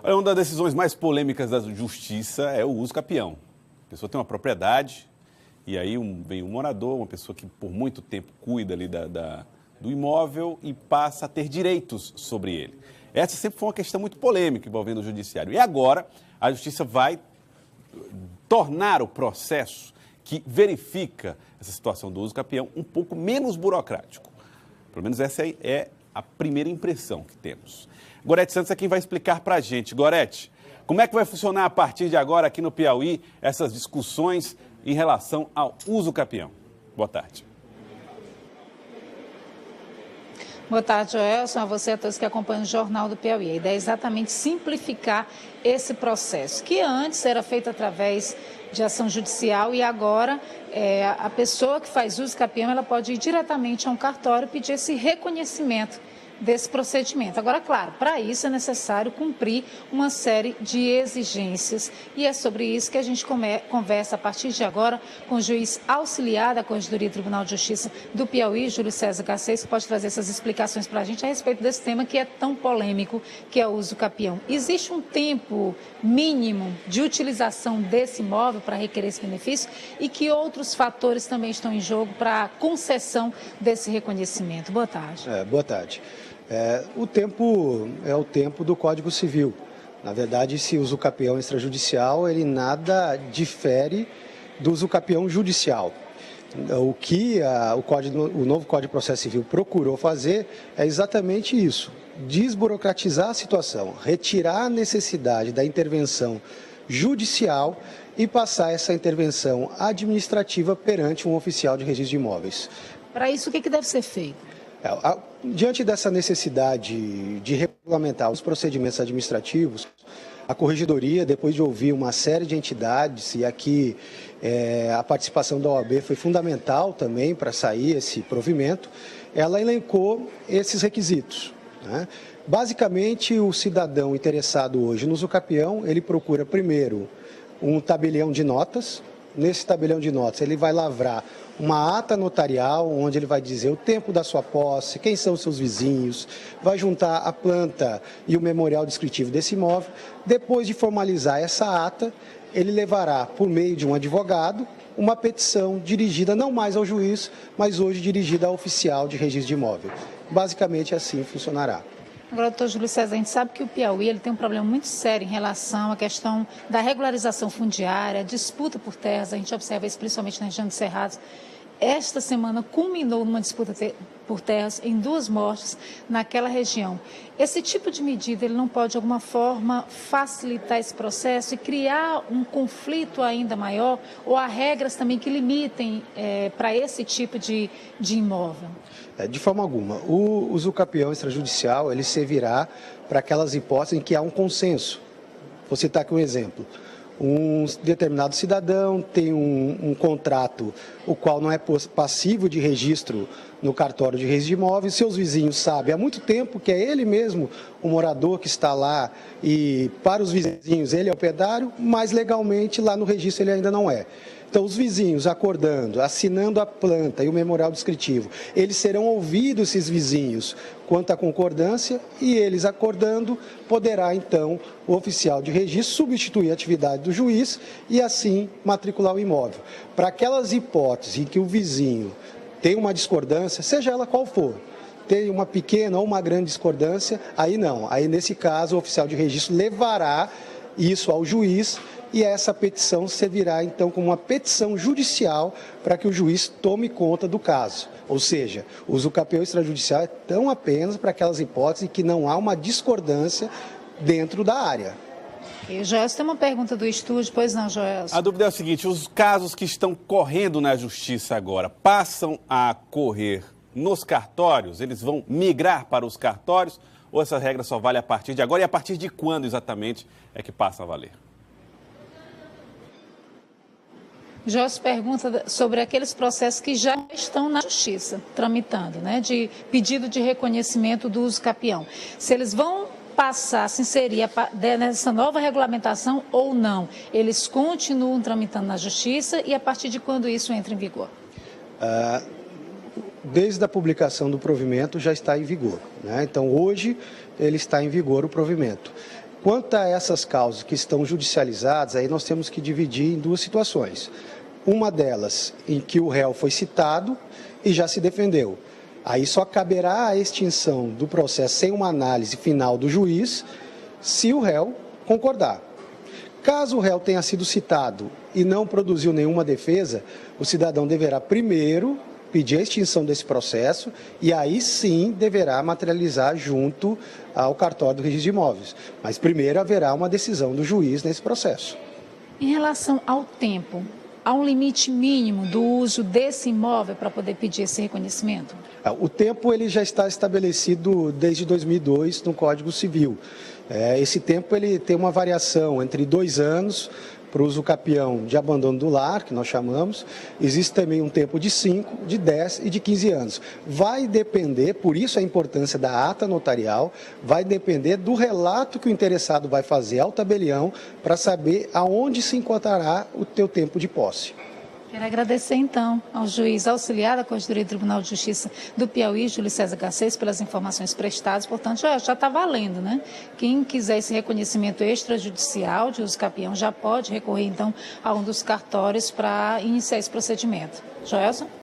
Olha, uma das decisões mais polêmicas da justiça é o uso capião. A pessoa tem uma propriedade e aí vem um morador, uma pessoa que por muito tempo cuida ali do imóvel e passa a ter direitos sobre ele. Essa sempre foi uma questão muito polêmica envolvendo o judiciário. E agora a justiça vai tornar o processo que verifica essa situação do uso capião um pouco menos burocrático. Pelo menos essa é a primeira impressão que temos. Gorete Santos é quem vai explicar para a gente. Gorete, como é que vai funcionar a partir de agora aqui no Piauí essas discussões em relação ao uso capião? Boa tarde. Boa tarde, Joelson, a você e a todos que acompanham o Jornal do Piauí. A ideia é exatamente simplificar esse processo, que antes era feito através de ação judicial e agora a pessoa que faz uso capião ela pode ir diretamente a um cartório e pedir esse reconhecimento desse procedimento. Agora, claro, para isso é necessário cumprir uma série de exigências e é sobre isso que a gente conversa a partir de agora com o juiz auxiliar da Corregedoria Tribunal de Justiça do Piauí, Júlio César Garcês, que pode trazer essas explicações para a gente a respeito desse tema que é tão polêmico, que é o uso capião. Existe um tempo mínimo de utilização desse imóvel para requerer esse benefício e que outros fatores também estão em jogo para a concessão desse reconhecimento? Boa tarde. Boa tarde. O tempo é o tempo do Código Civil. Na verdade, esse uso capião extrajudicial, ele nada difere do uso capião judicial. O que o novo Código de Processo Civil procurou fazer é exatamente isso, desburocratizar a situação, retirar a necessidade da intervenção judicial e passar essa intervenção administrativa perante um oficial de registro de imóveis. Para isso, o que deve ser feito? Diante dessa necessidade de regulamentar os procedimentos administrativos, a Corregedoria, depois de ouvir uma série de entidades, e aqui a participação da OAB foi fundamental também para sair esse provimento, ela elencou esses requisitos, né? Basicamente, o cidadão interessado hoje no uso capião, ele procura primeiro um tabelião de notas. Nesse tabelião de notas, ele vai lavrar uma ata notarial, onde ele vai dizer o tempo da sua posse, quem são os seus vizinhos, vai juntar a planta e o memorial descritivo desse imóvel. Depois de formalizar essa ata, ele levará, por meio de um advogado, uma petição dirigida não mais ao juiz, mas hoje dirigida ao oficial de registro de imóvel. Basicamente, assim funcionará. Agora, doutor Júlio César, a gente sabe que o Piauí ele tem um problema muito sério em relação à questão da regularização fundiária, disputa por terras, a gente observa isso principalmente na região dos Cerrados. Esta semana culminou numa disputa por terras em 2 mortes naquela região. Esse tipo de medida ele não pode, de alguma forma, facilitar esse processo e criar um conflito ainda maior? Ou há regras também que limitem para esse tipo de imóvel? De forma alguma. O uso capião extrajudicial ele servirá para aquelas hipóteses em que há um consenso. Vou citar aqui um exemplo. Um determinado cidadão tem um contrato, o qual não é passivo de registro no cartório de registro de imóveis, seus vizinhos sabem há muito tempo que é ele mesmo o morador que está lá e para os vizinhos ele é o proprietário, mas legalmente lá no registro ele ainda não é. Então, os vizinhos acordando, assinando a planta e o memorial descritivo, eles serão ouvidos, esses vizinhos, quanto à concordância, e eles acordando, poderá, então, o oficial de registro substituir a atividade do juiz e, assim, matricular o imóvel. Para aquelas hipóteses em que o vizinho tem uma discordância, seja ela qual for, tem uma pequena ou uma grande discordância, aí não. Aí, nesse caso, o oficial de registro levará isso ao juiz, e essa petição servirá, então, como uma petição judicial para que o juiz tome conta do caso. Ou seja, o uso capião extrajudicial é tão apenas para aquelas hipóteses que não há uma discordância dentro da área. E Joelson, tem uma pergunta do estúdio, pois não, Joelson? A dúvida é o seguinte, os casos que estão correndo na justiça agora passam a correr nos cartórios? Eles vão migrar para os cartórios? Ou essa regra só vale a partir de agora? E a partir de quando exatamente é que passa a valer? Joelson pergunta sobre aqueles processos que já estão na justiça, tramitando, né, de pedido de reconhecimento do uso capião. Se eles vão passar, se inserir nessa nova regulamentação ou não, eles continuam tramitando na justiça e a partir de quando isso entra em vigor? Desde a publicação do provimento já está em vigor, né? Então, hoje ele está em vigor o provimento. Quanto a essas causas que estão judicializadas, aí nós temos que dividir em duas situações. Uma delas em que o réu foi citado e já se defendeu. Aí só caberá a extinção do processo sem uma análise final do juiz, se o réu concordar. Caso o réu tenha sido citado e não produziu nenhuma defesa, o cidadão deverá primeiro pedir a extinção desse processo e aí sim deverá materializar junto ao cartório do registro de imóveis. Mas primeiro haverá uma decisão do juiz nesse processo. Em relação ao tempo, há um limite mínimo do uso desse imóvel para poder pedir esse reconhecimento? O tempo ele já está estabelecido desde 2002 no Código Civil. Esse tempo ele tem uma variação entre 2 anos para o uso capião de abandono do lar, que nós chamamos. Existe também um tempo de 5, de 10 e de 15 anos. Vai depender, por isso a importância da ata notarial, vai depender do relato que o interessado vai fazer ao tabelião para saber aonde se encontrará o teu tempo de posse. Quero agradecer, então, ao juiz auxiliar da Corregedoria do Tribunal de Justiça do Piauí, Júlio César Garcês, pelas informações prestadas. Portanto, já está valendo, né? Quem quiser esse reconhecimento extrajudicial de uso capião já pode recorrer, então, a um dos cartórios para iniciar esse procedimento. Joelson?